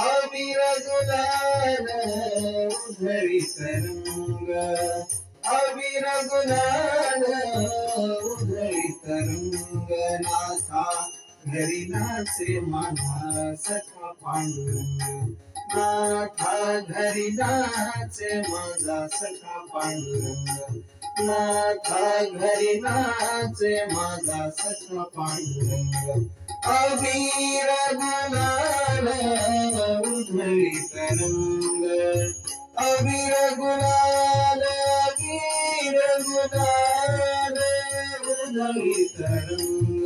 अबीर गुलाल उधळी तरंग, अबीर गुलाल उधळी तरंग, नाथा घरी नाचे माझा सखा पांडुरंग, नाथा घरी नाचे माझा सखा पांडुरंग, नाथा घरी नाचे माझा सखा पांडुरंग. अबीर गुलाल उधळी तरंग, अबीर गुलाल, अबीर गुलाल उधळी तरंग,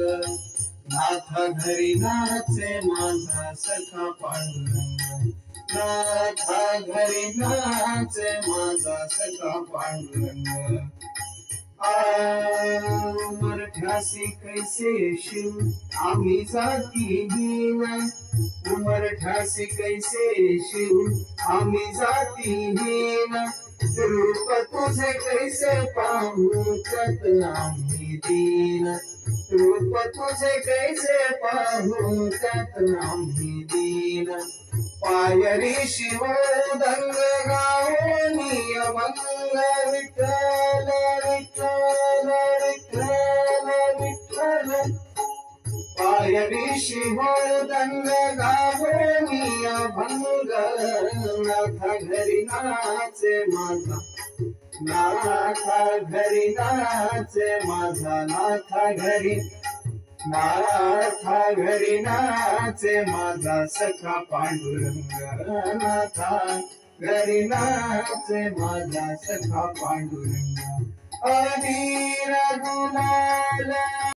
नाथा घरी नाचे माझा सखा पांडुरंग, नाथा घरी नाचे माझा सखा पांडुरंग. उमरठ्यासी कैसे शिव आम्ही जातीहीन, उमरठ्यासी कैसे शिव आम्ही जातीहीन, रूप तुझे कैसे पाहू त्यात आम्ही दीन, रूप तुझे कैसे पाहू त्यात आम्ही दीन. पायरी शिवोदंग गावोनी अभंग, विठ्ठल विठ्ठल विठ्ठल विठ्ठल. पायरी शिवोदंग गावोनी अभंग, नाथा घरी नाचे माझा, नाथा घरी नाचे माझा, नाथा घरी, नाथा घरी नाचे माझा सखा पांडुरंग, नाथा घरी नाचे माझा सखा पांडुरंग. अबीर गुलाल